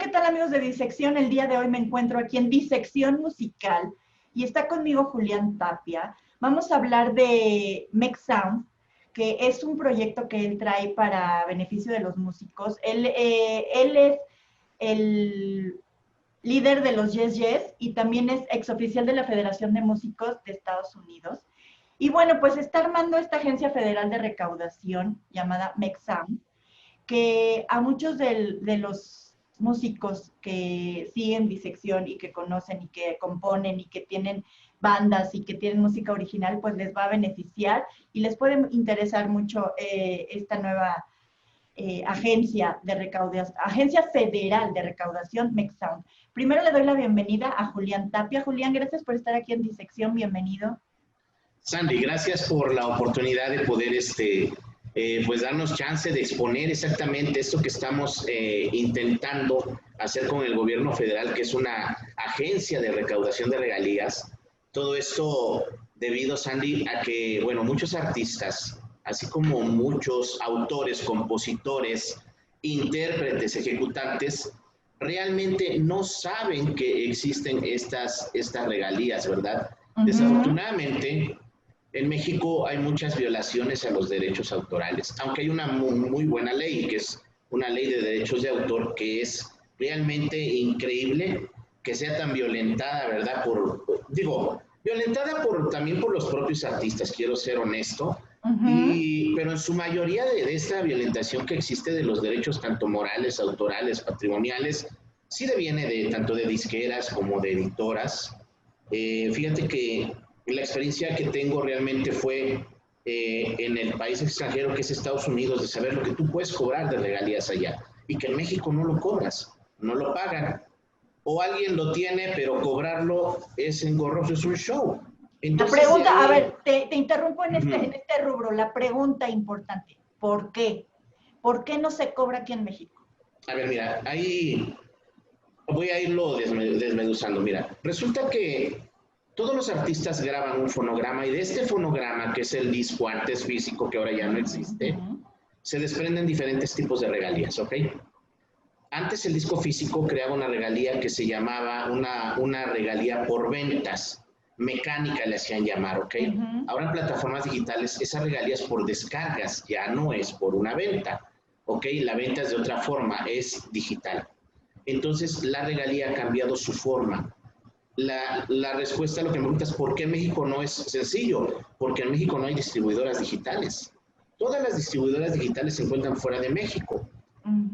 ¿qué tal amigos de Disección? El día de hoy me encuentro aquí en Disección Musical y está conmigo Julián Tapia. Vamos a hablar de Make Sound, que es un proyecto que él trae para beneficio de los músicos. Él es el líder de los Yes Yes y también es exoficial de la Federación de Músicos de Estados Unidos. Y bueno, pues está armando esta agencia federal de recaudación llamada Make Sound, que a muchos de los músicos que siguen Disección y que conocen y que componen y que tienen bandas y que tienen música original, pues les va a beneficiar y les puede interesar mucho esta nueva agencia de recaudación, agencia federal de recaudación, Make Sound. Primero le doy la bienvenida a Julián Tapia. Julián, gracias por estar aquí en Disección, bienvenido. Sandy, gracias por la oportunidad de poder pues darnos chance de exponer exactamente esto que estamos intentando hacer con el gobierno federal, que es una agencia de recaudación de regalías. Todo esto debido, Sandy, a que, bueno, muchos artistas, así como muchos autores, compositores, intérpretes, ejecutantes, realmente no saben que existen estas regalías, ¿verdad? Desafortunadamente, en México hay muchas violaciones a los derechos autorales, aunque hay una muy buena ley, que es una ley de derechos de autor, que es realmente increíble que sea tan violentada, ¿verdad? Violentada también por los propios artistas, quiero ser honesto, pero en su mayoría de esta violentación que existe de los derechos tanto morales, autorales, patrimoniales, sí deviene tanto de disqueras como de editoras. Fíjate que la experiencia que tengo realmente fue en el país extranjero, que es Estados Unidos, de saber lo que tú puedes cobrar de regalías allá y que en México no lo cobras, no lo pagan. O alguien lo tiene, pero cobrarlo es engorroso, es un show. Entonces, la pregunta, a ver, te interrumpo en este rubro, la pregunta importante, ¿por qué? ¿Por qué no se cobra aquí en México? A ver, mira, ahí voy a irlo desmeduzando. Mira, resulta que todos los artistas graban un fonograma y de este fonograma, que es el disco antes físico, que ahora ya no existe, se desprenden diferentes tipos de regalías, ¿ok? Antes el disco físico creaba una regalía que se llamaba una regalía por ventas, mecánica le hacían llamar, ¿ok? Ahora en plataformas digitales esa regalía es por descargas, ya no es por una venta, ¿ok? La venta es de otra forma, es digital. Entonces la regalía ha cambiado su forma. La respuesta a lo que me preguntas, ¿por qué en México no es sencillo? Porque en México no hay distribuidoras digitales. Todas las distribuidoras digitales se encuentran fuera de México.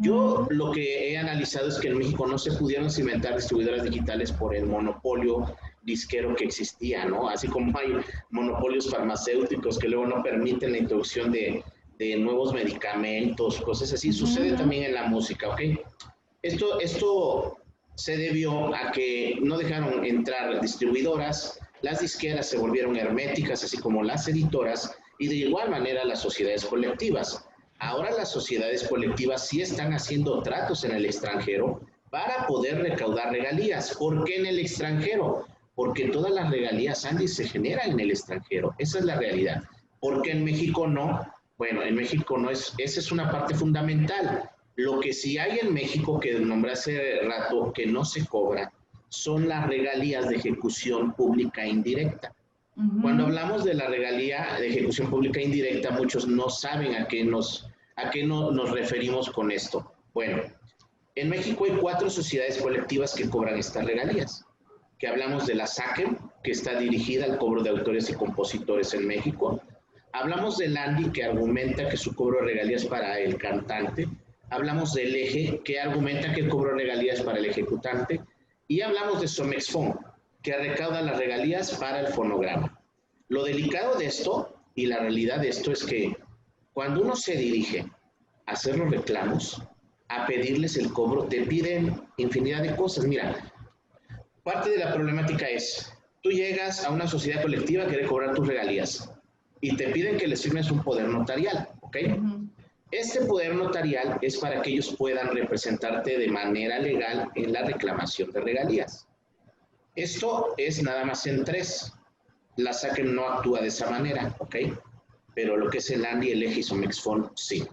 Yo lo que he analizado es que en México no se pudieron cimentar distribuidoras digitales por el monopolio disquero que existía, ¿no? Así como hay monopolios farmacéuticos que luego no permiten la introducción de nuevos medicamentos, cosas así. Sucede también en la música, ¿ok? Esto se debió a que no dejaron entrar distribuidoras, las disqueras se volvieron herméticas, así como las editoras, y de igual manera las sociedades colectivas. Ahora las sociedades colectivas sí están haciendo tratos en el extranjero para poder recaudar regalías. ¿Por qué en el extranjero? Porque todas las regalías, Andy, se generan en el extranjero. Esa es la realidad. ¿Por qué en México no? Bueno, en México no es, esa es una parte fundamental. Lo que sí hay en México, que nombré hace rato, que no se cobra, son las regalías de ejecución pública indirecta. Cuando hablamos de la regalía de ejecución pública indirecta, muchos no saben a qué nos referimos con esto. Bueno, en México hay 4 sociedades colectivas que cobran estas regalías. Que hablamos de la SACEM, que está dirigida al cobro de autores y compositores en México. Hablamos del ANDI, que argumenta que su cobro de regalías para el cantante. Hablamos del EGE, que argumenta que el cobro de regalías para el ejecutante. Y hablamos de Somexfon, que recauda las regalías para el fonograma. Lo delicado de esto y la realidad de esto es que cuando uno se dirige a hacer los reclamos, a pedirles el cobro, te piden infinidad de cosas. Mira, parte de la problemática es, tú llegas a una sociedad colectiva que quiere cobrar tus regalías y te piden que les firmes un poder notarial, ¿ok? Este poder notarial es para que ellos puedan representarte de manera legal en la reclamación de regalías. Esto es nada más en 3. La SACEM no actúa de esa manera, ¿ok? Pero lo que es el ANDI, el EGE y Somexfon, sí.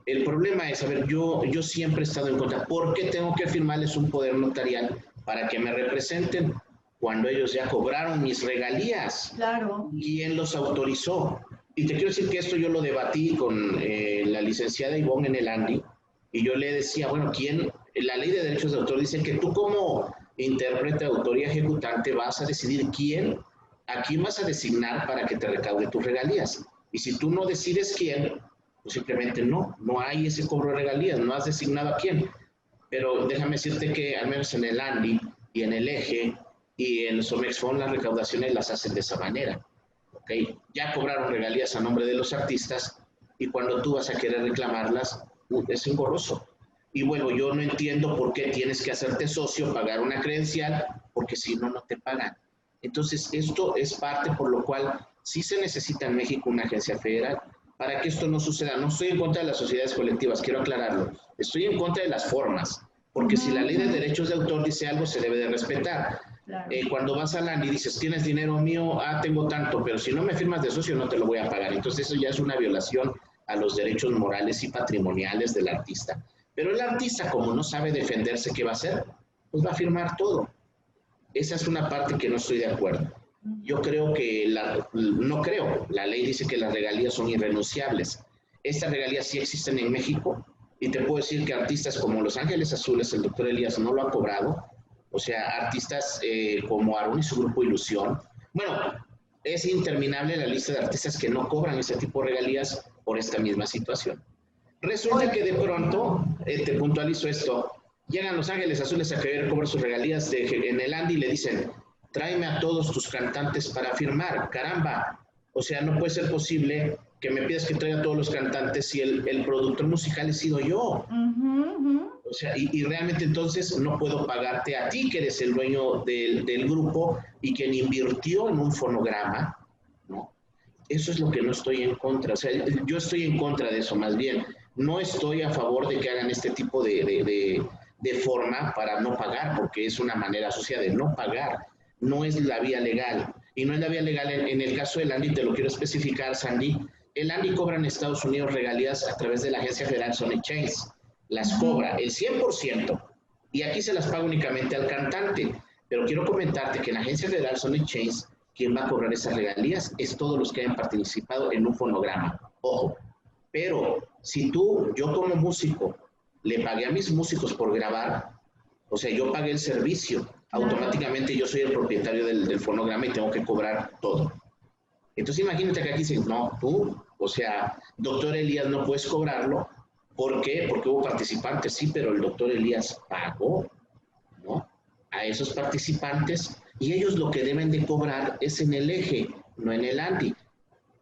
el problema es, a ver, yo siempre he estado en contra. ¿Por qué tengo que firmarles un poder notarial para que me representen cuando ellos ya cobraron mis regalías? Claro. ¿Quién los autorizó? Y te quiero decir que esto yo lo debatí con la licenciada Ivonne en el ANDI, y yo le decía, bueno, ¿quién? La ley de derechos de autor dice que tú como intérprete, autor y ejecutante vas a decidir a quién vas a designar para que te recaude tus regalías. Y si tú no decides quién, pues simplemente no hay ese cobro de regalías, no has designado a quién. Pero déjame decirte que al menos en el ANDI y en el EGE y en Somexfon las recaudaciones las hacen de esa manera. ¿Okay? Ya cobraron regalías a nombre de los artistas y cuando tú vas a querer reclamarlas, es engorroso. Y bueno, yo no entiendo por qué tienes que hacerte socio, pagar una credencial, porque si no, no te pagan. Entonces, esto es parte por lo cual sí se necesita en México una agencia federal para que esto no suceda. No estoy en contra de las sociedades colectivas, quiero aclararlo. Estoy en contra de las formas, porque si la ley de derechos de autor dice algo, se debe de respetar. Claro. Cuando vas a LAN y dices, ¿tienes dinero mío? Tengo tanto, pero si no me firmas de socio no te lo voy a pagar. Entonces eso ya es una violación a los derechos morales y patrimoniales del artista. Pero el artista, como no sabe defenderse, ¿qué va a hacer? Pues va a firmar todo. Esa es una parte que no estoy de acuerdo. Yo creo que, la ley dice que las regalías son irrenunciables. Estas regalías sí existen en México y te puedo decir que artistas como Los Ángeles Azules, el doctor Elías no lo ha cobrado. O sea, artistas como Aarón y su grupo Ilusión. Bueno, es interminable la lista de artistas que no cobran ese tipo de regalías por esta misma situación. Resulta que de pronto, te puntualizo esto, llegan Los Ángeles Azules a querer cobrar sus regalías en el ANDI y le dicen, tráeme a todos tus cantantes para firmar, caramba. O sea, no puede ser posible que me pidas que traiga a todos los cantantes si el productor musical he sido yo. O sea, y realmente entonces no puedo pagarte a ti, que eres el dueño del grupo y quien invirtió en un fonograma, ¿no? Eso es lo que no estoy en contra. O sea, yo estoy en contra de eso, más bien. No estoy a favor de que hagan este tipo de forma para no pagar, porque es una manera sucia de no pagar. No es la vía legal. Y no es la vía legal en el caso del ANDI, te lo quiero especificar, Sandy. El ANDI cobra en Estados Unidos regalías a través de la agencia federal Sony Chains. Las cobra el 100% y aquí se las paga únicamente al cantante. Pero quiero comentarte que en la agencia federal Sony Chains, quien va a cobrar esas regalías es todos los que hayan participado en un fonograma. Ojo, pero si yo como músico le pagué a mis músicos por grabar, o sea, yo pagué el servicio, automáticamente yo soy el propietario del fonograma y tengo que cobrar todo. Entonces imagínate que aquí dicen, no, tú, o sea, doctor Elías no puedes cobrarlo. ¿Por qué? Porque hubo participantes, sí, pero el doctor Elías pagó, ¿no? A esos participantes y ellos lo que deben de cobrar es en el eje, no en el ANDI,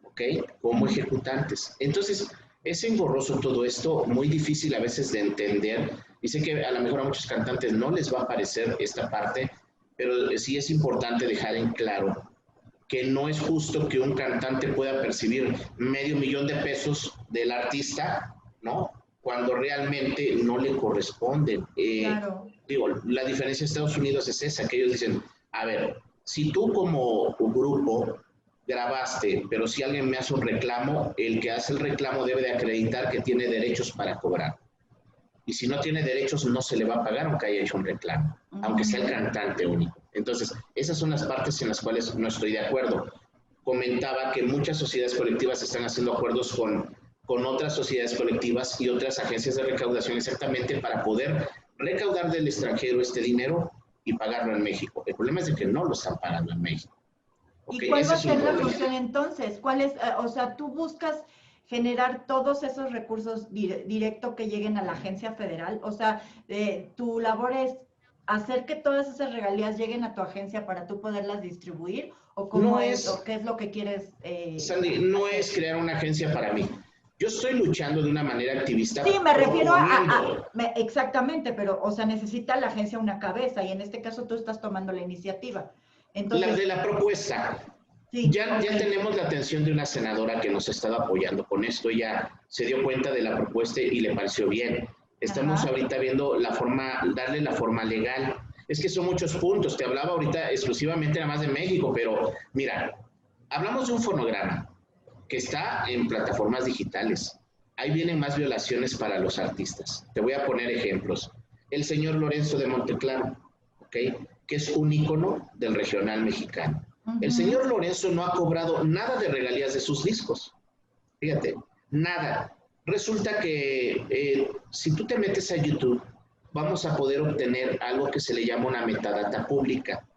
¿ok? Como ejecutantes. Entonces, es engorroso todo esto, muy difícil a veces de entender. Y sé que a lo mejor a muchos cantantes no les va a parecer esta parte, pero sí es importante dejar en claro que no es justo que un cantante pueda percibir $500,000 del artista, ¿no? Cuando realmente no le corresponden. Claro. Digo, la diferencia de Estados Unidos es esa, que ellos dicen, a ver, si tú como grupo grabaste, pero si alguien me hace un reclamo, el que hace el reclamo debe de acreditar que tiene derechos para cobrar. Y si no tiene derechos, no se le va a pagar aunque haya hecho un reclamo, aunque sea el cantante único. Entonces, esas son las partes en las cuales no estoy de acuerdo. Comentaba que muchas sociedades colectivas están haciendo acuerdos con otras sociedades colectivas y otras agencias de recaudación exactamente para poder recaudar del extranjero este dinero y pagarlo en México. El problema es de que no lo están pagando en México. ¿Y cuál va a ser la función entonces? ¿Cuál es, o sea, tú buscas generar todos esos recursos directo que lleguen a la agencia federal? O sea, tu labor es hacer que todas esas regalías lleguen a tu agencia para tú poderlas distribuir, o cómo no es, o qué es lo que quieres. Sandy, no es crear una agencia para mí. Yo estoy luchando de una manera activista. Sí, me refiero exactamente, pero, o sea, necesita la agencia una cabeza y en este caso tú estás tomando la iniciativa. Entonces, la propuesta. Sí, ya tenemos la atención de una senadora que nos ha estado apoyando con esto. Ella se dio cuenta de la propuesta y le pareció bien. Estamos ahorita viendo la forma, darle la forma legal. Es que son muchos puntos. Te hablaba ahorita exclusivamente nada más de México, pero mira, hablamos de un fonograma que está en plataformas digitales. ahí vienen más violaciones para los artistas. Te voy a poner ejemplos. El señor Lorenzo de Monteclaro, ¿ok? Que es un ícono del regional mexicano. El señor Lorenzo no ha cobrado nada de regalías de sus discos. Fíjate, nada. Resulta que si tú te metes a YouTube, vamos a poder obtener algo que se le llama una metadata pública,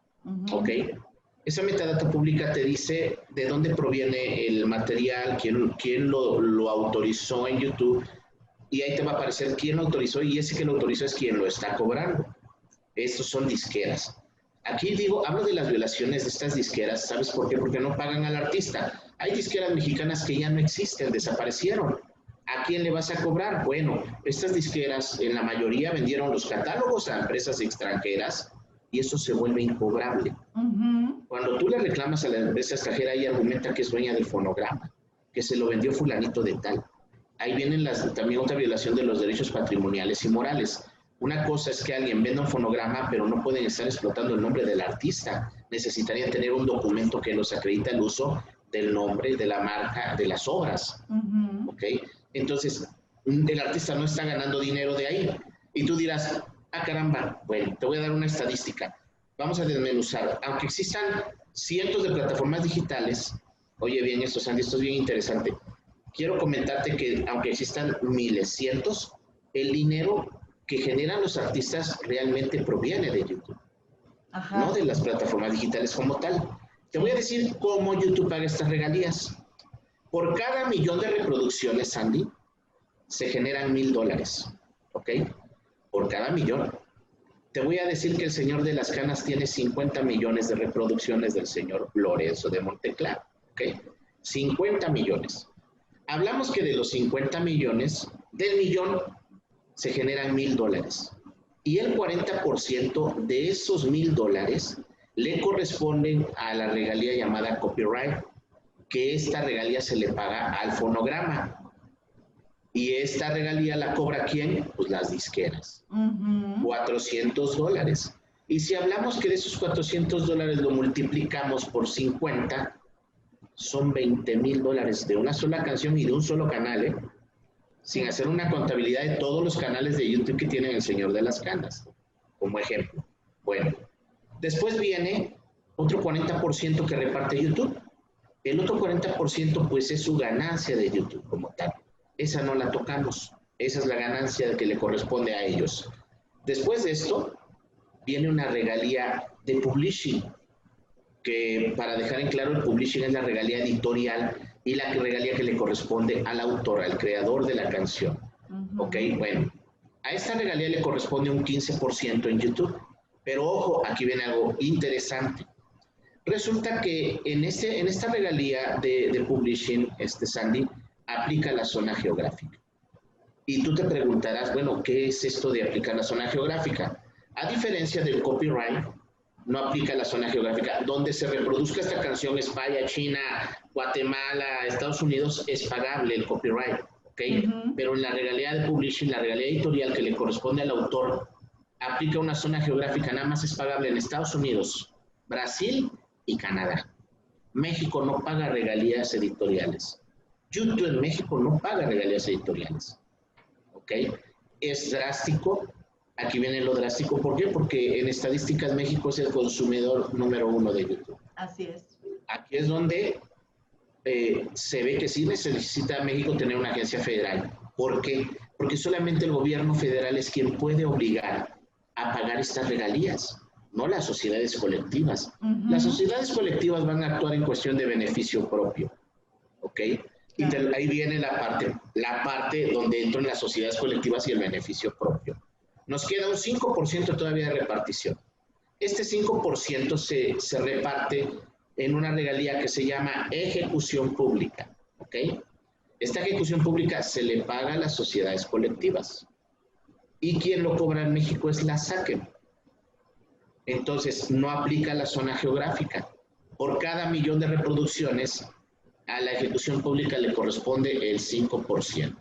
¿ok? Esa metadata pública te dice de dónde proviene el material, quién lo autorizó en YouTube, y ahí te va a aparecer quién lo autorizó, y ese que lo autorizó es quien lo está cobrando. Estos son disqueras. Aquí hablo de las violaciones de estas disqueras, ¿sabes por qué? Porque no pagan al artista. Hay disqueras mexicanas que ya no existen, desaparecieron. ¿A quién le vas a cobrar? Bueno, estas disqueras en la mayoría vendieron los catálogos a empresas extranjeras y eso se vuelve incobrable. Cuando tú le reclamas a la empresa extranjera, ella argumenta que es dueña del fonograma, que se lo vendió fulanito de tal. Ahí vienen también otra violación de los derechos patrimoniales y morales. Una cosa es que alguien venda un fonograma, pero no pueden estar explotando el nombre del artista. Necesitarían tener un documento que los acredita el uso del nombre, de la marca, de las obras. ¿Ok? Entonces, el artista no está ganando dinero de ahí. Y tú dirás, ah, caramba, bueno, te voy a dar una estadística. Vamos a desmenuzar. Aunque existan cientos de plataformas digitales, oye bien esto, Sandy, esto es bien interesante. Quiero comentarte que aunque existan miles, cientos, el dinero que generan los artistas realmente proviene de YouTube, no de las plataformas digitales como tal. Te voy a decir cómo YouTube paga estas regalías. Por cada millón de reproducciones, Sandy, se generan $1,000, ¿ok? Por cada millón. Te voy a decir que el señor de las canas tiene 50 millones de reproducciones del señor Lorenzo de Monteclaro, ¿ok? 50 millones. Hablamos que de los 50 millones, del millón, se generan $1,000. Y el 40% de esos $1,000 le corresponden a la regalía llamada copyright, que esta regalía se le paga al fonograma. Y esta regalía la cobra ¿quién? Pues las disqueras. $400. Y si hablamos que de esos $400 lo multiplicamos por 50, son $20,000 de una sola canción y de un solo canal, ¿eh? Sin hacer una contabilidad de todos los canales de YouTube que tiene el señor de las canas, como ejemplo. Bueno, después viene otro 40% que reparte YouTube. El otro 40% pues es su ganancia de YouTube como tal. Esa no la tocamos. Esa es la ganancia que le corresponde a ellos. Después de esto, viene una regalía de publishing, que para dejar en claro, el publishing es la regalía editorial y la regalía que le corresponde al autor, al creador de la canción. Ok, bueno, a esta regalía le corresponde un 15% en YouTube. Pero ojo, aquí viene algo interesante. Resulta que en esta regalía de publishing, Sandy, aplica la zona geográfica. Y tú te preguntarás, bueno, ¿qué es esto de aplicar la zona geográfica? A diferencia del copyright, no aplica la zona geográfica. Donde se reproduzca esta canción, España, China, Guatemala, Estados Unidos, es pagable el copyright, ¿ok? Pero en la regalía de publishing, la regalía editorial que le corresponde al autor, aplica una zona geográfica, nada más es pagable en Estados Unidos, Brasil y Canadá. México no paga regalías editoriales. YouTube en México no paga regalías editoriales. ¿Ok? Es drástico. Aquí viene lo drástico. ¿Por qué? Porque en estadísticas México es el consumidor número 1 de YouTube. Así es. Aquí es donde se ve que sí necesita México tener una agencia federal. ¿Por qué? Porque solamente el gobierno federal es quien puede obligar a pagar estas regalías, no las sociedades colectivas. Las sociedades colectivas van a actuar en cuestión de beneficio propio. ¿Ok? Y ahí viene la parte donde entran las sociedades colectivas y el beneficio propio. Nos queda un 5% todavía de repartición. Este 5% se reparte en una regalía que se llama ejecución pública. ¿Ok? Esta ejecución pública se le paga a las sociedades colectivas. Y quien lo cobra en México es la SACEM. Entonces, no aplica la zona geográfica. Por cada millón de reproducciones, a la ejecución pública le corresponde el 5%.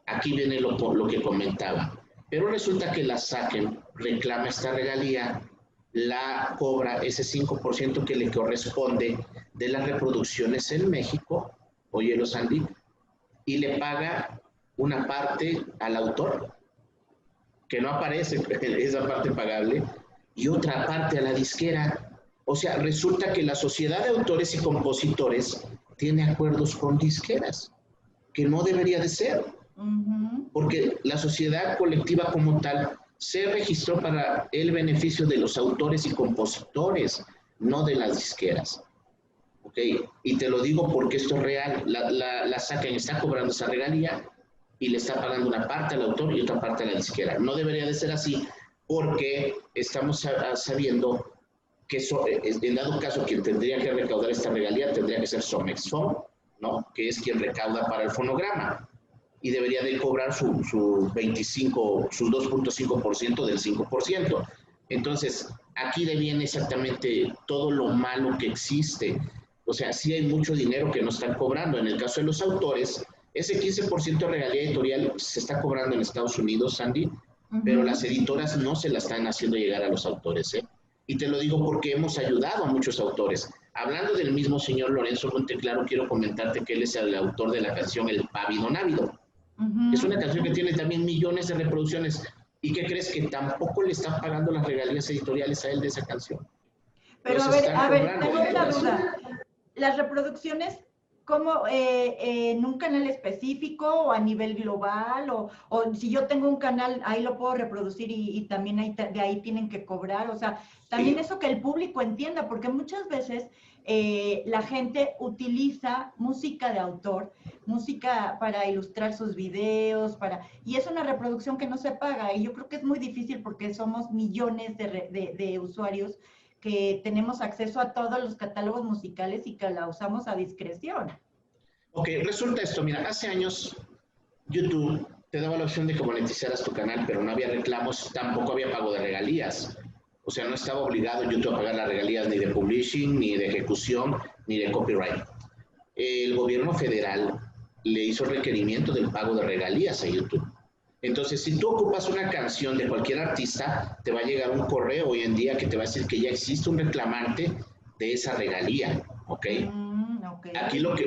Aquí viene lo que comentaba. Pero resulta que la SACEM reclama esta regalía, la cobra ese 5% que le corresponde de las reproducciones en México, óyelo, Sandy, y le paga una parte al autor, que no aparece esa parte pagable, y otra parte a la disquera. O sea, resulta que la sociedad de autores y compositores tiene acuerdos con disqueras, que no debería de ser, porque la sociedad colectiva como tal se registró para el beneficio de los autores y compositores, no de las disqueras. ¿Ok? Y te lo digo porque esto es real. La SACEM está cobrando esa regalía y le está pagando una parte al autor y otra parte a la disquera. No debería de ser así porque estamos sabiendo que en dado caso quien tendría que recaudar esta regalía tendría que ser Somexfon, ¿no? Que es quien recauda para el fonograma y debería de cobrar su 2.5% del 5%. Entonces, aquí deviene exactamente todo lo malo que existe. O sea, sí hay mucho dinero que no están cobrando. En el caso de los autores, ese 15% de regalía editorial se está cobrando en Estados Unidos, Sandy, pero las editoras no se la están haciendo llegar a los autores, ¿eh? Y te lo digo porque hemos ayudado a muchos autores. Hablando del mismo señor Lorenzo Monteclaro, quiero comentarte que él es el autor de la canción El Pávido Návido. Es una canción que tiene también millones de reproducciones. ¿Y qué crees? Que tampoco le están pagando las regalías editoriales a él de esa canción. Pero a ver, tengo una duda. Las reproducciones, ¿cómo? ¿En un canal específico o a nivel global? O si yo tengo un canal, ahí lo puedo reproducir y también de ahí tienen que cobrar. O sea, también eso que el público entienda, porque muchas veces la gente utiliza música de autor, música para ilustrar sus videos, y es una reproducción que no se paga. Y yo creo que es muy difícil porque somos millones de usuarios que tenemos acceso a todos los catálogos musicales y que la usamos a discreción. Ok, resulta esto, mira, hace años YouTube te daba la opción de que monetizaras tu canal, pero no había reclamos, tampoco había pago de regalías. O sea, no estaba obligado YouTube a pagar las regalías ni de publishing, ni de ejecución, ni de copyright. El gobierno federal le hizo el requerimiento del pago de regalías a YouTube. Entonces, si tú ocupas una canción de cualquier artista, te va a llegar un correo hoy en día que te va a decir que ya existe un reclamante de esa regalía, ¿ok? Okay.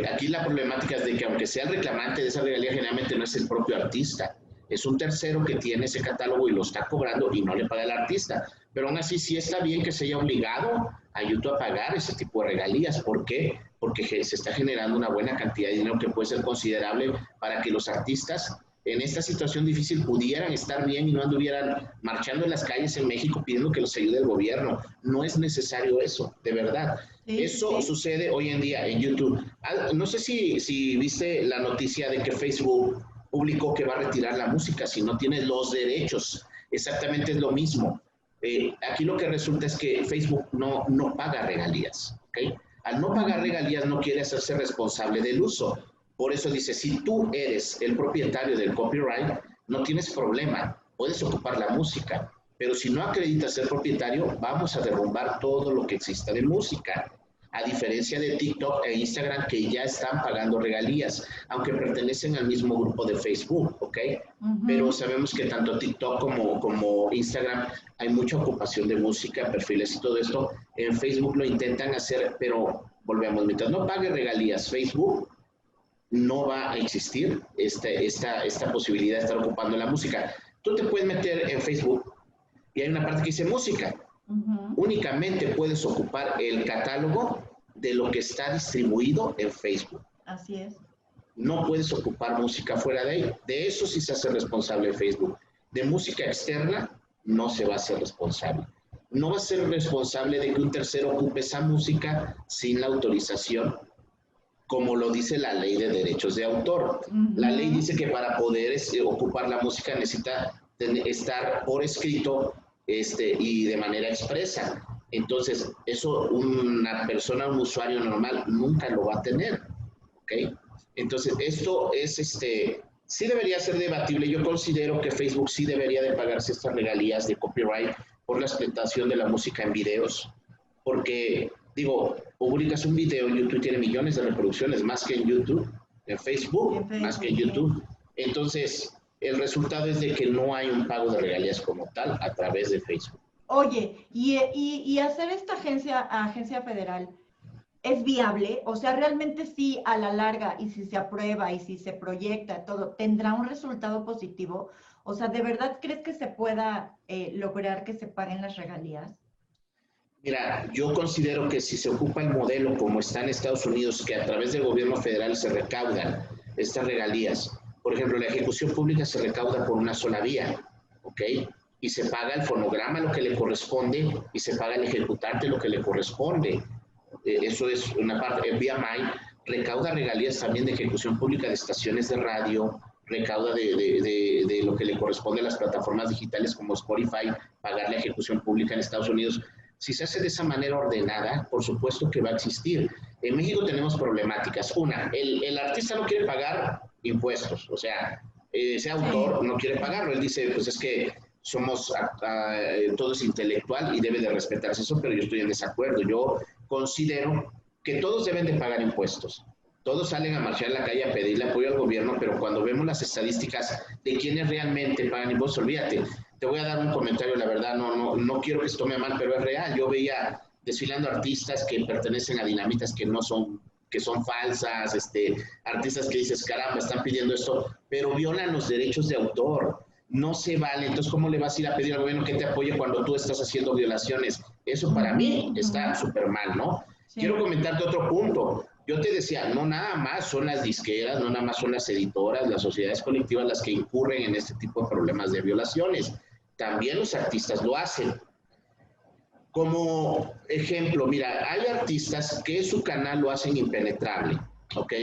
Aquí la problemática es de que aunque sea el reclamante de esa regalía, generalmente no es el propio artista, es un tercero que tiene ese catálogo y lo está cobrando y no le paga al artista. Pero aún así sí está bien que se haya obligado a YouTube a pagar ese tipo de regalías. ¿Por qué? Porque se está generando una buena cantidad de dinero que puede ser considerable para que los artistas en esta situación difícil pudieran estar bien y no anduvieran marchando en las calles en México pidiendo que los ayude el gobierno. No es necesario eso, de verdad. Sí, eso sucede hoy en día en YouTube. No sé si viste la noticia de que Facebook publicó que va a retirar la música si no tiene los derechos. Exactamente es lo mismo. Aquí lo que resulta es que Facebook no paga regalías, ¿ok? Al no pagar regalías no quiere hacerse responsable del uso. Por eso dice, si tú eres el propietario del copyright, no tienes problema, puedes ocupar la música, pero si no acreditas ser propietario, vamos a derrumbar todo lo que exista de música. A diferencia de TikTok e Instagram que ya están pagando regalías, aunque pertenecen al mismo grupo de Facebook, ¿ok? Pero sabemos que tanto TikTok como Instagram hay mucha ocupación de música, perfiles y todo esto. En Facebook lo intentan hacer, pero volvemos, mientras no pague regalías Facebook, no va a existir esta posibilidad de estar ocupando la música. Tú te puedes meter en Facebook y hay una parte que dice música. Únicamente puedes ocupar el catálogo de lo que está distribuido en Facebook. Así es. No puedes ocupar música fuera de ahí. De eso sí se hace responsable Facebook. De música externa no se va a hacer responsable. No va a ser responsable de que un tercero ocupe esa música sin la autorización, como lo dice la ley de derechos de autor. La ley dice que para poder ocupar la música necesita estar por escrito y de manera expresa. Entonces, eso una persona, un usuario normal, nunca lo va a tener, ¿ok? Entonces, esto es, sí debería ser debatible. Yo considero que Facebook sí debería de pagarse estas regalías de copyright por la explotación de la música en videos, porque, digo, publicas un video en YouTube, tiene millones de reproducciones, más que en YouTube, en Facebook, más que en YouTube. Entonces, el resultado es de que no hay un pago de regalías como tal a través de Facebook. Oye, y hacer esta agencia federal, es viable, o sea, realmente sí a la larga y si se aprueba y si se proyecta todo, tendrá un resultado positivo. O sea, ¿de verdad crees que se pueda lograr que se paguen las regalías? Mira, yo considero que si se ocupa el modelo como está en Estados Unidos, que a través del gobierno federal se recaudan estas regalías, por ejemplo, la ejecución pública se recauda por una sola vía, ¿ok? Y se paga el fonograma lo que le corresponde y se paga el ejecutante lo que le corresponde. Eso es una parte. El BMI recauda regalías también de ejecución pública de estaciones de radio, recauda de lo que le corresponde a las plataformas digitales como Spotify, pagar la ejecución pública en Estados Unidos. Si se hace de esa manera ordenada, por supuesto que va a existir. En México tenemos problemáticas. Una, el artista no quiere pagar impuestos, o sea, ese autor no quiere pagarlo. Él dice, pues es que somos, todo es intelectual y debe de respetarse eso, pero yo estoy en desacuerdo. Yo considero que todos deben de pagar impuestos. Todos salen a marchar a la calle a pedirle apoyo al gobierno, pero cuando vemos las estadísticas de quienes realmente pagan impuestos, olvídate. Te voy a dar un comentario, la verdad, no quiero que se tome mal, pero es real. Yo veía desfilando artistas que pertenecen a dinamitas que no son, que son falsas, artistas que dices, caramba, están pidiendo esto, pero violan los derechos de autor. No se vale. Entonces, ¿cómo le vas a ir a pedir al gobierno que te apoye cuando tú estás haciendo violaciones? Eso para mí está súper mal, ¿no? Sí. Quiero comentarte otro punto. Yo te decía, no nada más son las disqueras, no nada más son las editoras, las sociedades colectivas las que incurren en este tipo de problemas de violaciones. También los artistas lo hacen. Como ejemplo, mira, hay artistas que su canal lo hacen impenetrable, ¿ok?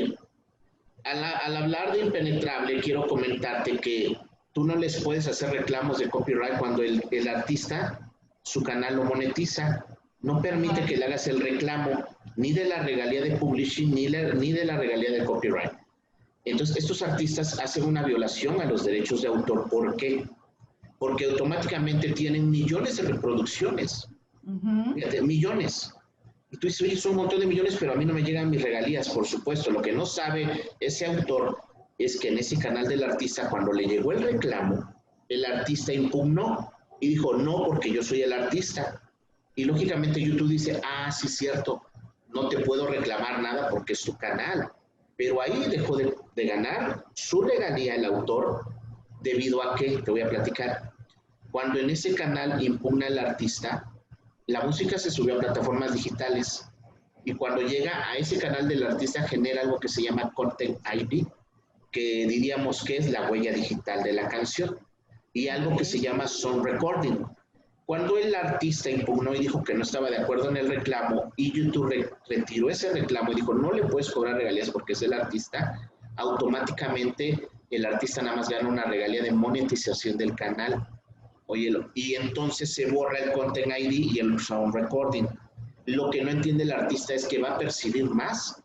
Al hablar de impenetrable, quiero comentarte que tú no les puedes hacer reclamos de copyright cuando el artista, su canal lo monetiza. No permite que le hagas el reclamo ni de la regalía de publishing ni de la regalía de copyright. Entonces, estos artistas hacen una violación a los derechos de autor. ¿Por qué? Porque automáticamente tienen millones de reproducciones. Fíjate, millones. Y tú dices, oye, son un montón de millones, pero a mí no me llegan mis regalías, por supuesto. Lo que no sabe ese autor es que en ese canal del artista, cuando le llegó el reclamo, el artista impugnó y dijo, no, porque yo soy el artista. Y lógicamente YouTube dice, ah, sí, cierto, no te puedo reclamar nada porque es tu canal. Pero ahí dejó de ganar su regalía el autor, debido a que, te voy a platicar, cuando en ese canal impugna el artista, la música se subió a plataformas digitales y cuando llega a ese canal del artista genera algo que se llama Content ID, que diríamos que es la huella digital de la canción, y algo que se llama Sound Recording. Cuando el artista impugnó y dijo que no estaba de acuerdo en el reclamo y YouTube retiró ese reclamo y dijo no le puedes cobrar regalías porque es el artista, automáticamente el artista nada más gana una regalía de monetización del canal. Óyelo, y entonces se borra el Content ID y el Sound Recording. Lo que no entiende el artista es que va a percibir más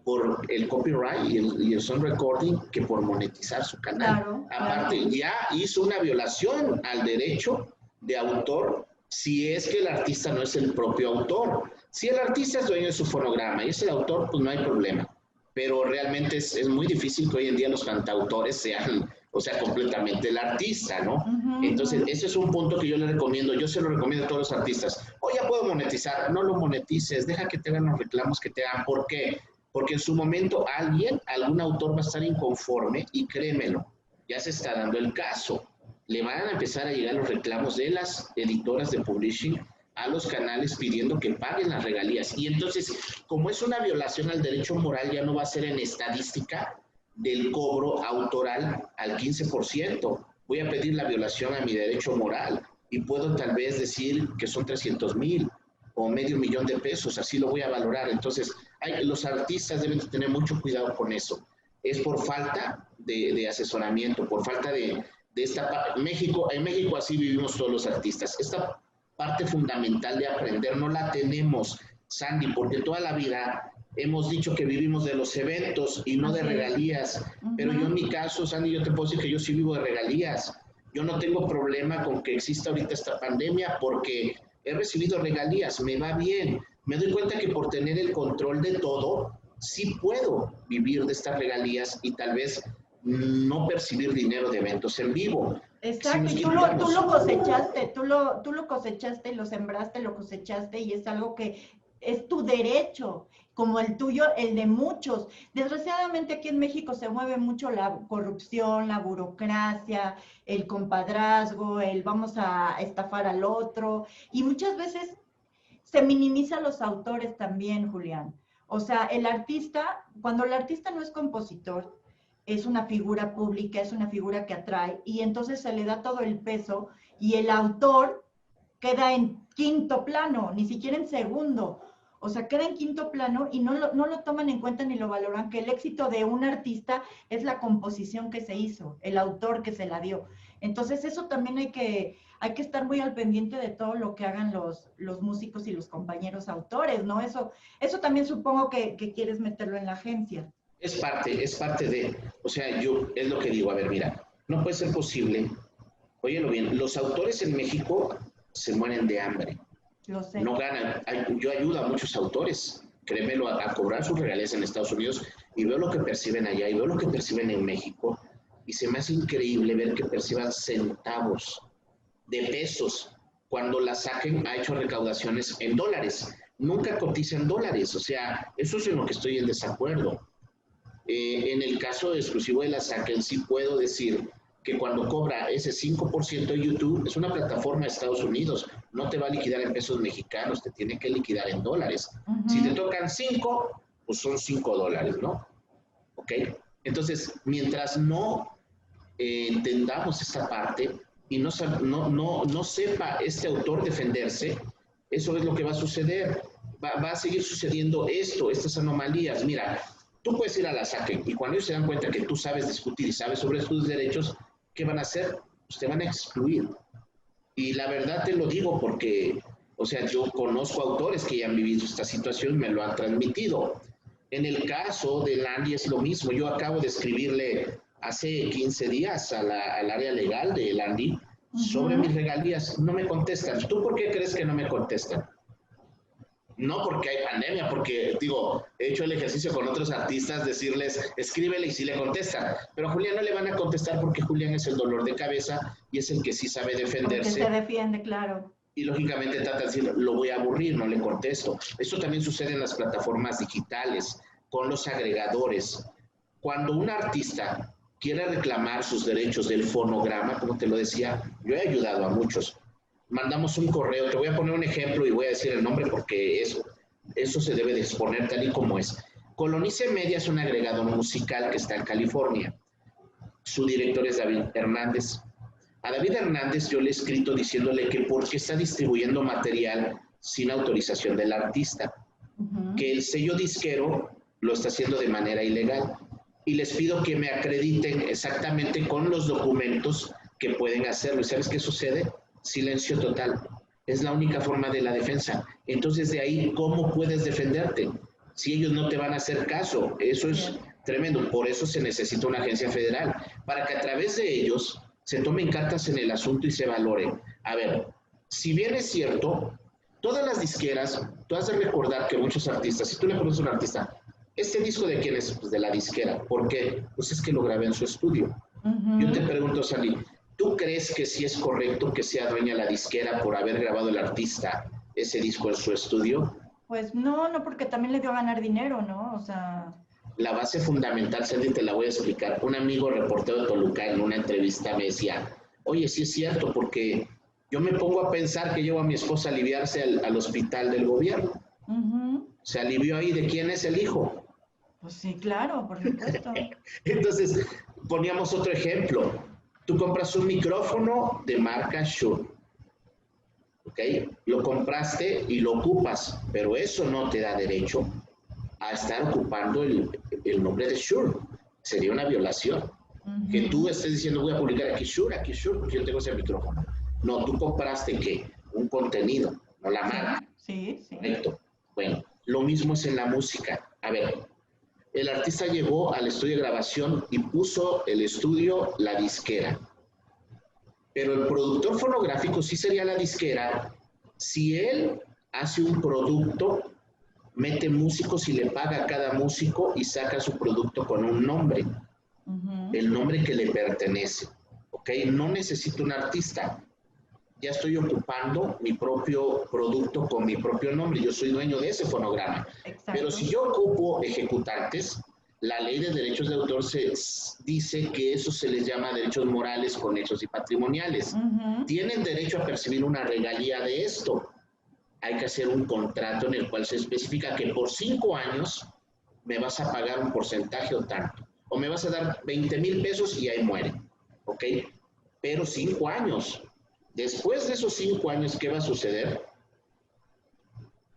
por el copyright y el Sound Recording que por monetizar su canal. Claro, aparte, claro. Ya hizo una violación al derecho de autor si es que el artista no es el propio autor. Si el artista es dueño de su fonograma y es el autor, pues no hay problema. Pero realmente es muy difícil que hoy en día los cantautores sean, o sea, completamente el artista, ¿no? Entonces, ese es un punto que yo le recomiendo. Yo se lo recomiendo a todos los artistas. O ya puedo monetizar, no lo monetices, deja que te hagan los reclamos que te hagan. ¿Por qué? Porque en su momento algún autor va a estar inconforme y créemelo, ya se está dando el caso. Le van a empezar a llegar los reclamos de las editoras de publishing a los canales pidiendo que paguen las regalías. Y entonces, como es una violación al derecho moral, ya no va a ser en estadística del cobro autoral al 15%. Voy a pedir la violación a mi derecho moral y puedo tal vez decir que son 300,000 o $500,000 de pesos, así lo voy a valorar. Entonces, los artistas deben tener mucho cuidado con eso. Es por falta de asesoramiento, por falta de esta parte. En México así vivimos todos los artistas. Esta parte fundamental de aprender no la tenemos, Sandy, porque toda la vida hemos dicho que vivimos de los eventos y no de regalías. Pero yo en mi caso, Sandy, yo te puedo decir que yo sí vivo de regalías. Yo no tengo problema con que exista ahorita esta pandemia porque he recibido regalías, me va bien. Me doy cuenta que por tener el control de todo, sí puedo vivir de estas regalías y tal vez no percibir dinero de eventos en vivo. Exacto, y tú lo cosechaste, tú lo cosechaste, lo sembraste, lo cosechaste y es algo que es tu derecho, como el tuyo, el de muchos. Desgraciadamente aquí en México se mueve mucho la corrupción, la burocracia, el compadrazgo, el vamos a estafar al otro, y muchas veces se minimiza a los autores también, Julián. O sea, el artista, cuando el artista no es compositor, es una figura pública, es una figura que atrae, y entonces se le da todo el peso, y el autor queda en quinto plano, ni siquiera en segundo. O sea, queda en quinto plano y no lo toman en cuenta ni lo valoran, que el éxito de un artista es la composición que se hizo, el autor que se la dio. Entonces, eso también hay que estar muy al pendiente de todo lo que hagan los músicos y los compañeros autores, ¿no? Eso también supongo que quieres meterlo en la agencia. Es parte de, o sea, yo, es lo que digo, a ver, mira, no puede ser posible, óyelo bien, los autores en México se mueren de hambre. Lo sé. No ganan. Yo ayudo a muchos autores, créemelo, a cobrar sus regalías en Estados Unidos y veo lo que perciben allá y veo lo que perciben en México y se me hace increíble ver que perciban centavos de pesos cuando la saquen. Ha hecho recaudaciones en dólares, nunca cotiza en dólares, o sea, eso es en lo que estoy en desacuerdo. En el caso exclusivo de la saquen, sí puedo decir que cuando cobra ese 5% de YouTube, es una plataforma de Estados Unidos, no te va a liquidar en pesos mexicanos, te tiene que liquidar en dólares. Si te tocan 5, pues son $5, ¿no? ¿Ok? Entonces, mientras no entendamos esta parte y no sepa este autor defenderse, eso es lo que va a suceder. Va a seguir sucediendo estas anomalías. Mira, tú puedes ir a la SACEM y cuando ellos se dan cuenta que tú sabes discutir y sabes sobre tus derechos, ¿qué van a hacer? Pues te van a excluir. Y la verdad te lo digo porque, o sea, yo conozco autores que ya han vivido esta situación y me lo han transmitido. En el caso de Landy es lo mismo. Yo acabo de escribirle hace 15 días al área legal de Landy sobre mis regalías. No me contestan. ¿Tú por qué crees que no me contestan? No porque hay pandemia, porque, digo, he hecho el ejercicio con otros artistas, decirles, escríbele y sí le contestan. Pero a Julián no le van a contestar porque Julián es el dolor de cabeza y es el que sí sabe defenderse. Porque se defiende, claro. Y lógicamente trata de decir, lo voy a aburrir, no le contesto. Eso también sucede en las plataformas digitales, con los agregadores. Cuando un artista quiere reclamar sus derechos del fonograma, como te lo decía, yo he ayudado a muchos. Mandamos un correo, te voy a poner un ejemplo y voy a decir el nombre porque eso se debe de exponer tal y como es. Colonice Media es un agregado musical que está en California. Su director es David Hernández. A David Hernández yo le he escrito diciéndole que por qué está distribuyendo material sin autorización del artista, que el sello disquero lo está haciendo de manera ilegal. Y les pido que me acrediten exactamente con los documentos que pueden hacerlo. ¿Y sabes qué sucede? Silencio total. Es la única forma de la defensa. Entonces, de ahí, ¿cómo puedes defenderte? Si ellos no te van a hacer caso. Eso es tremendo. Por eso se necesita una agencia federal, para que a través de ellos se tomen cartas en el asunto y se valore. A ver, si bien es cierto, todas las disqueras, tú has de recordar que muchos artistas, si tú le preguntas a un artista, ¿este disco de quién es? Pues de la disquera. ¿Por qué? Pues es que lo grabé en su estudio. Yo te pregunto, Sandy, ¿tú crees que sí es correcto que sea dueña la disquera por haber grabado el artista ese disco en su estudio? Pues no, porque también le dio a ganar dinero, ¿no? O sea... La base fundamental, Sandy, te la voy a explicar. Un amigo reportero de Toluca en una entrevista me decía, oye, sí es cierto, porque yo me pongo a pensar que llevo a mi esposa a aliviarse al hospital del gobierno. Se alivió ahí. ¿De quién es el hijo? Pues sí, claro, por supuesto. Entonces, poníamos otro ejemplo. Tú compras un micrófono de marca Shure, ¿ok? Lo compraste y lo ocupas, pero eso no te da derecho a estar ocupando el nombre de Shure. Sería una violación. Que tú estés diciendo, voy a publicar aquí Shure, porque yo tengo ese micrófono. No, tú compraste, ¿qué? Un contenido, no la marca. Sí. Correcto. Bueno, lo mismo es en la música. A ver, el artista llegó al estudio de grabación y puso el estudio la disquera. Pero el productor fonográfico sí sería la disquera si él hace un producto, mete músicos y le paga a cada músico y saca su producto con un nombre. El nombre que le pertenece. ¿Ok? No necesita un artista. ya estoy ocupando mi propio producto con mi propio nombre, yo soy dueño de ese fonograma. Exacto. Pero si yo ocupo ejecutantes, la ley de derechos de autor dice que eso se les llama derechos morales, conexos y patrimoniales. Tienen derecho a percibir una regalía de esto. Hay que hacer un contrato en el cual se especifica que por 5 años me vas a pagar un porcentaje o tanto. O me vas a dar 20,000 pesos y ahí muere. ¿Ok? Pero 5 años. Después de esos 5 años, ¿qué va a suceder?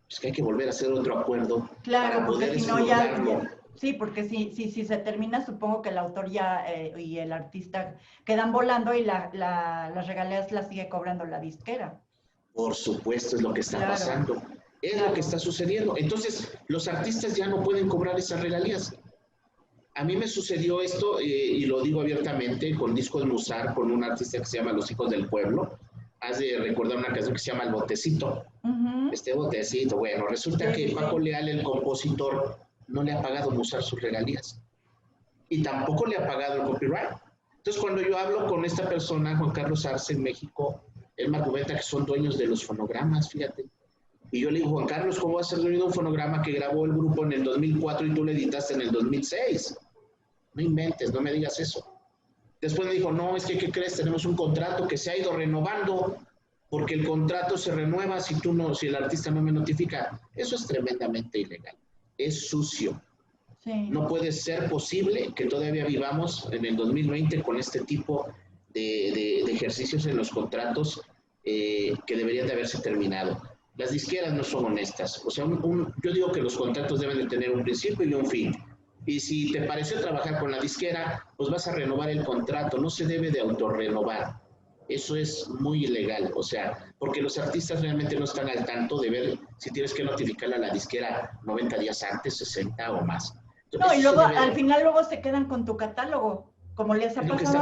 Pues que hay que volver a hacer otro acuerdo. Claro, para porque poder si no ya, estructurarlo. sí, porque si se termina, supongo que el autor ya y el artista quedan volando y las regalías las sigue cobrando la disquera. Por supuesto, es lo que está pasando. Es lo que está sucediendo. Entonces, los artistas ya no pueden cobrar esas regalías. A mí me sucedió esto, y lo digo abiertamente, con Discos Musar, con un artista que se llama Los Hijos del Pueblo. Has de recordar una canción que se llama El Botecito. Este botecito, bueno, resulta que Paco Leal, el compositor, no le ha pagado a Musar sus regalías. Y tampoco le ha pagado el copyright. Entonces, cuando yo hablo con esta persona, Juan Carlos Arce, en México, él me argumenta que son dueños de los fonogramas, fíjate. Y yo le digo, Juan Carlos, ¿cómo vas a ser dueño de un fonograma que grabó el grupo en el 2004 y tú lo editaste en el 2006? No inventes, no me digas eso. Después me dijo, no, es que, ¿qué crees? Tenemos un contrato que se ha ido renovando, porque el contrato se renueva si el artista no me notifica. Eso es tremendamente ilegal. Es sucio. Sí. No puede ser posible que todavía vivamos en el 2020 con este tipo de ejercicios en los contratos que deberían de haberse terminado. Las disqueras no son honestas. O sea, yo digo que los contratos deben de tener un principio y un fin. Y si te pareció trabajar con la disquera, pues vas a renovar el contrato. No se debe de autorrenovar. Eso es muy ilegal. O sea, porque los artistas realmente no están al tanto de ver si tienes que notificarle a la disquera 90 días antes, 60 o más. No, y luego al final luego se quedan con tu catálogo, como les ha pasado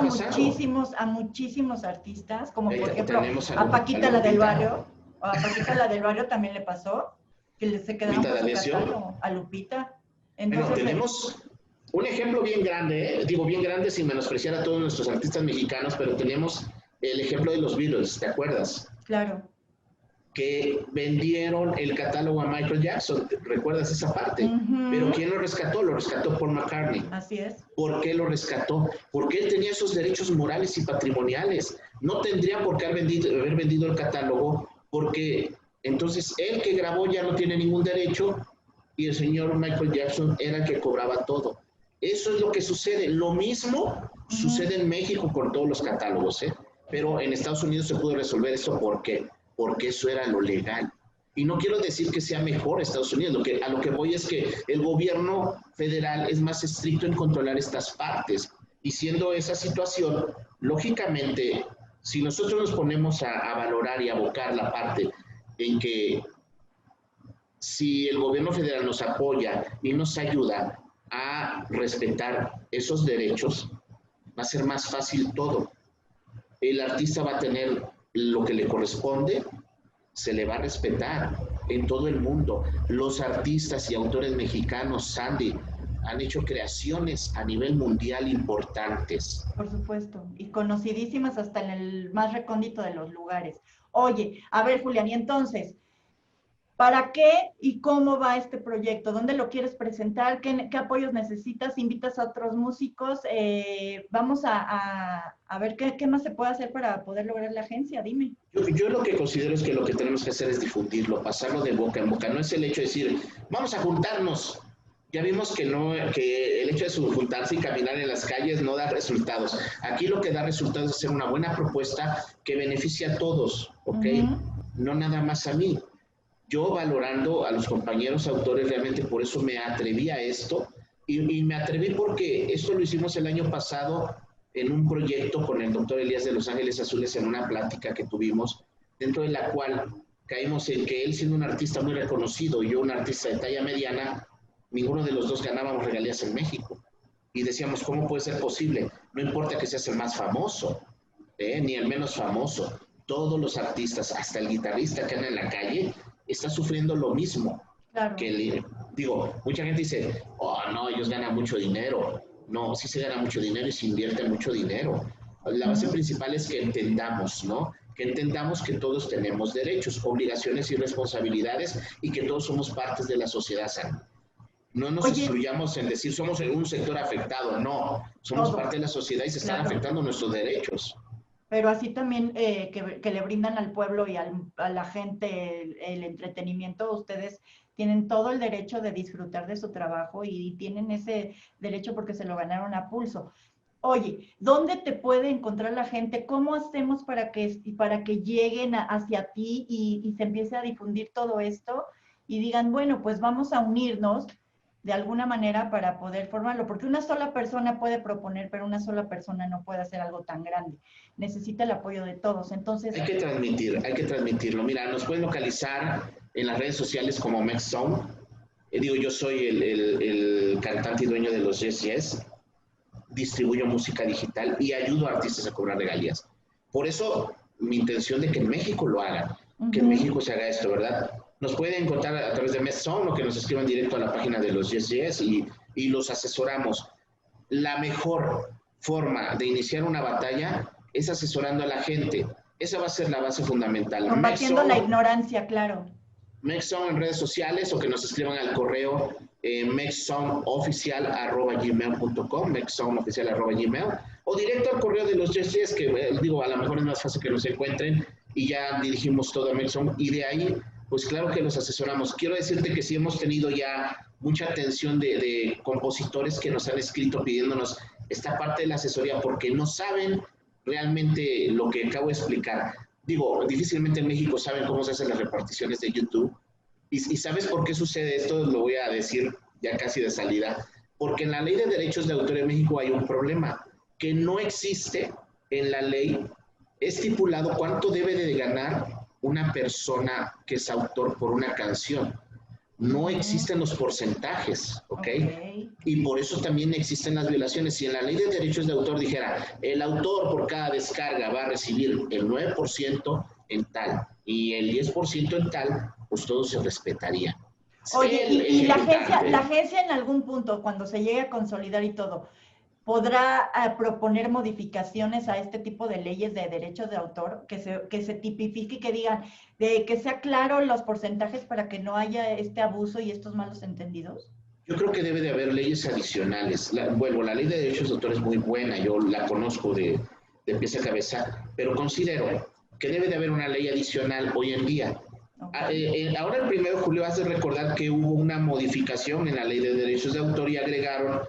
a muchísimos artistas, como por ejemplo a Paquita la del barrio, a Paquita la del barrio también le pasó, que se quedaron con su catálogo, a Lupita. Entonces, bueno, tenemos un ejemplo bien grande, digo bien grande sin menospreciar a todos nuestros artistas mexicanos, pero tenemos el ejemplo de los Beatles, ¿te acuerdas? Claro. Que vendieron el catálogo a Michael Jackson, ¿recuerdas esa parte? Pero ¿quién lo rescató? Lo rescató Paul McCartney. Así es. ¿Por qué lo rescató? Porque él tenía esos derechos morales y patrimoniales. No tendría por qué haber vendido el catálogo, porque entonces él que grabó ya no tiene ningún derecho y el señor Michael Jackson era el que cobraba todo. Eso es lo que sucede. Lo mismo sucede en México con todos los catálogos, ¿eh? Pero en Estados Unidos se pudo resolver eso. ¿Por qué? Porque eso era lo legal. Y no quiero decir que sea mejor Estados Unidos, a lo que voy es que el gobierno federal es más estricto en controlar estas partes. Y siendo esa situación, lógicamente, si nosotros nos ponemos a valorar y a abocar la parte en que si el gobierno federal nos apoya y nos ayuda a respetar esos derechos, va a ser más fácil todo. El artista va a tener lo que le corresponde, se le va a respetar en todo el mundo. Los artistas y autores mexicanos, Sandy, han hecho creaciones a nivel mundial importantes. Por supuesto, y conocidísimas hasta en el más recóndito de los lugares. Oye, a ver, Julián, y entonces, ¿para qué y cómo va este proyecto? ¿Dónde lo quieres presentar? ¿Qué apoyos necesitas? ¿Invitas a otros músicos? Vamos a ver qué más se puede hacer para poder lograr la agencia. Dime. Yo lo que considero es que lo que tenemos que hacer es difundirlo, pasarlo de boca en boca. No es el hecho de decir, vamos a juntarnos. Ya vimos que el hecho de juntarse y caminar en las calles no da resultados. Aquí lo que da resultados es hacer una buena propuesta que beneficie a todos, ¿ok? No nada más a mí. Yo valorando a los compañeros autores, realmente por eso me atreví a esto, y me atreví porque esto lo hicimos el año pasado en un proyecto con el doctor Elías de Los Ángeles Azules, en una plática que tuvimos, dentro de la cual caímos en que él, siendo un artista muy reconocido y yo un artista de talla mediana, ninguno de los dos ganábamos regalías en México. Y decíamos, ¿cómo puede ser posible? No importa que seas el más famoso, ni el menos famoso. Todos los artistas, hasta el guitarrista que anda en la calle, está sufriendo lo mismo. Claro. Mucha gente dice, oh, no, ellos ganan mucho dinero. No, sí se gana mucho dinero y se invierte mucho dinero. La base principal es que entendamos, ¿no? que entendamos que todos tenemos derechos, obligaciones y responsabilidades y que todos somos partes de la sociedad sana. No nos excluyamos en decir somos un sector afectado, no, somos parte de la sociedad y se están afectando nuestros derechos. Pero así también que le brindan al pueblo y a la gente el entretenimiento, ustedes tienen todo el derecho de disfrutar de su trabajo y tienen ese derecho porque se lo ganaron a pulso. Oye, ¿dónde te puede encontrar la gente? ¿Cómo hacemos para que lleguen hacia ti y se empiece a difundir todo esto y digan, bueno, pues vamos a unirnos de alguna manera para poder formarlo? Porque una sola persona puede proponer, pero una sola persona no puede hacer algo tan grande. Necesita el apoyo de todos. Entonces, hay que transmitirlo. Mira, nos pueden localizar en las redes sociales como MexZone. Yo soy el cantante y dueño de los Yes Yes. Distribuyo música digital y ayudo a artistas a cobrar regalías. Por eso, mi intención de que en México lo hagan, que en México se haga esto, ¿verdad? Nos pueden encontrar a través de MexZone o que nos escriban directo a la página de los Yes Yes y los asesoramos. La mejor forma de iniciar una batalla es asesorando a la gente. Esa va a ser la base fundamental. Combatiendo la ignorancia, claro. MexZone en redes sociales o que nos escriban al correo mexzoneoficial@gmail.com, mexzoneoficial@gmail, o directo al correo de los Yes Yes, que a lo mejor es más fácil que nos encuentren y ya dirigimos todo a MexZone y de ahí, pues claro que los asesoramos. Quiero decirte que sí hemos tenido ya mucha atención de compositores que nos han escrito pidiéndonos esta parte de la asesoría porque no saben realmente lo que acabo de explicar. Difícilmente en México saben cómo se hacen las reparticiones de YouTube. ¿Y sabes por qué sucede esto? Lo voy a decir ya casi de salida. Porque en la ley de derechos de autor en México hay un problema, que no existe en la ley estipulado cuánto debe de ganar una persona que es autor por una canción. No existen los porcentajes, ¿ok? Y por eso también existen las violaciones. Si en la ley de derechos de autor dijera, el autor por cada descarga va a recibir el 9% en tal y el 10% en tal, pues todo se respetaría. Oye, y la agencia en algún punto, cuando se llegue a consolidar y todo, ¿podrá proponer modificaciones a este tipo de leyes de derechos de autor que se tipifique y que digan, que sea claro los porcentajes para que no haya este abuso y estos malos entendidos? Yo creo que debe de haber leyes adicionales. La ley de derechos de autor es muy buena, yo la conozco de pies a cabeza, pero considero que debe de haber una ley adicional hoy en día. Ahora el 1 de julio has de recordar que hubo una modificación en la ley de derechos de autor y agregaron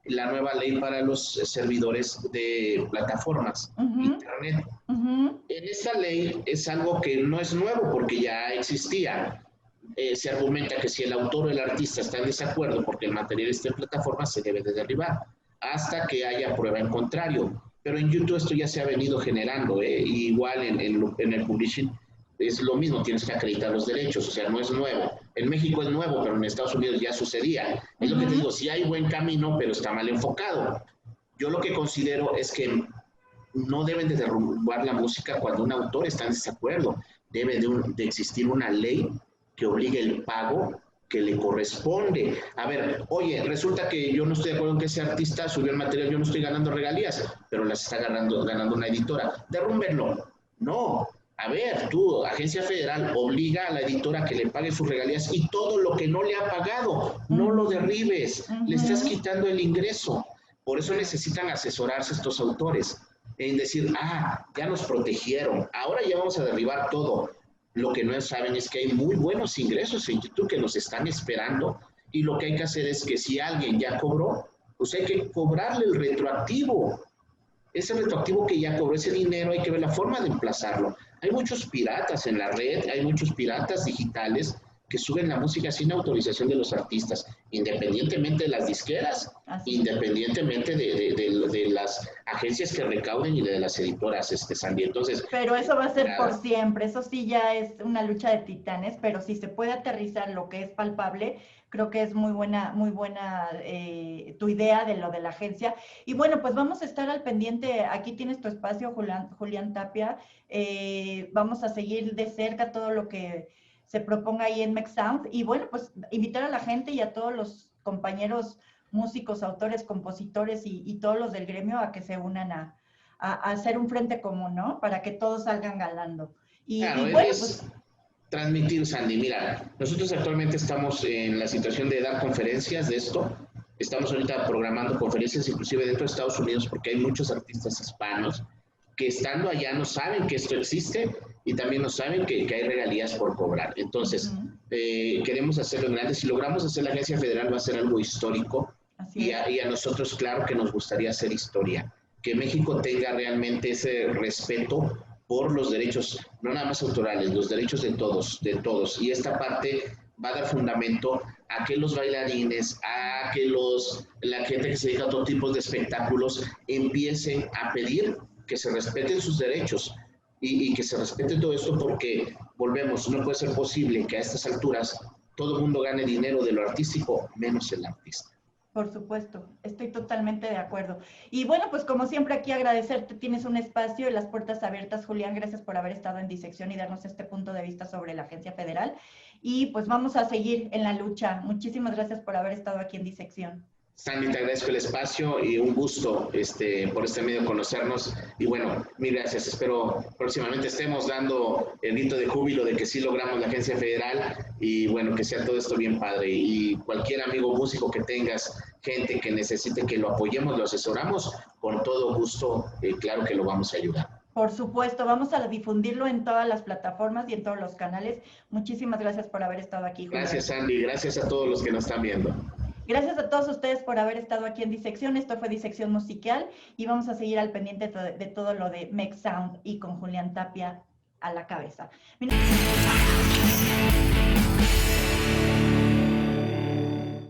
la nueva ley para los servidores de plataformas, internet. En esta ley es algo que no es nuevo porque ya existía. Se argumenta que si el autor o el artista está en desacuerdo porque el material está en plataformas, se debe de derribar hasta que haya prueba en contrario. Pero en YouTube esto ya se ha venido generando, igual en el publishing es lo mismo, tienes que acreditar los derechos, o sea, no es nuevo. En México es nuevo, pero en Estados Unidos ya sucedía. Es lo que te digo, sí hay buen camino, pero está mal enfocado. Yo lo que considero es que no deben de derrumbar la música cuando un autor está en desacuerdo. Debe de existir una ley que obligue el pago que le corresponde. A ver, oye, resulta que yo no estoy de acuerdo en que ese artista subió el material, yo no estoy ganando regalías, pero las está ganando una editora. Derrúmbenlo. No. A ver, tú, agencia federal, obliga a la editora que le pague sus regalías y todo lo que no le ha pagado, no lo derribes, le estás quitando el ingreso. Por eso necesitan asesorarse estos autores en decir, ya nos protegieron, ahora ya vamos a derribar todo. Lo que no saben es que hay muy buenos ingresos en YouTube que nos están esperando y lo que hay que hacer es que si alguien ya cobró, pues hay que cobrarle el retroactivo. Ese retroactivo que ya cobró ese dinero, hay que ver la forma de emplazarlo. Hay muchos piratas en la red, hay muchos piratas digitales que suben la música sin autorización de los artistas, independientemente de las disqueras, independientemente de las agencias que recauden y de las editoras, Sandy. Entonces, pero eso va a ser por siempre, eso sí ya es una lucha de titanes, pero si se puede aterrizar lo que es palpable, creo que es muy buena tu idea de lo de la agencia. Y bueno, pues vamos a estar al pendiente, aquí tienes tu espacio, Julián Tapia, vamos a seguir de cerca todo lo que se proponga ahí en MexSound y bueno, pues invitar a la gente y a todos los compañeros músicos, autores, compositores y todos los del gremio a que se unan a hacer un frente común, ¿no? Para que todos salgan ganando. Claro, y bueno, es pues transmitir, Sandy. Mira, nosotros actualmente estamos en la situación de dar conferencias de esto. Estamos ahorita programando conferencias inclusive dentro de Estados Unidos porque hay muchos artistas hispanos que estando allá no saben que esto existe y también no saben que hay regalías por cobrar. Entonces, queremos hacerlo en grande. Si logramos hacer la agencia federal va a ser algo histórico y a nosotros, claro que nos gustaría hacer historia. Que México tenga realmente ese respeto por los derechos, no nada más autorales, los derechos de todos, de todos. Y esta parte va a dar fundamento a que los bailarines, a que la gente que se dedica a otro tipo de espectáculos empiecen a pedir que se respeten sus derechos y que se respete todo esto porque, volvemos, no puede ser posible que a estas alturas todo el mundo gane dinero de lo artístico, menos el artista. Por supuesto, estoy totalmente de acuerdo. Y bueno, pues como siempre aquí agradecerte, tienes un espacio y las puertas abiertas, Julián, gracias por haber estado en Disección y darnos este punto de vista sobre la Agencia Federal. Y pues vamos a seguir en la lucha. Muchísimas gracias por haber estado aquí en Disección. Sandy, te agradezco el espacio y un gusto por este medio conocernos. Y bueno, mil gracias. Espero próximamente estemos dando el grito de júbilo de que sí logramos la agencia federal y bueno, que sea todo esto bien padre. Y cualquier amigo músico que tengas, gente que necesite que lo apoyemos, lo asesoramos, con todo gusto, claro que lo vamos a ayudar. Por supuesto, vamos a difundirlo en todas las plataformas y en todos los canales. Muchísimas gracias por haber estado aquí, Julián. Gracias, Sandy. Gracias a todos los que nos están viendo. Gracias a todos ustedes por haber estado aquí en Disección. Esto fue Disección Musical y vamos a seguir al pendiente de todo lo de Mec Sound y con Julián Tapia a la cabeza. Mira.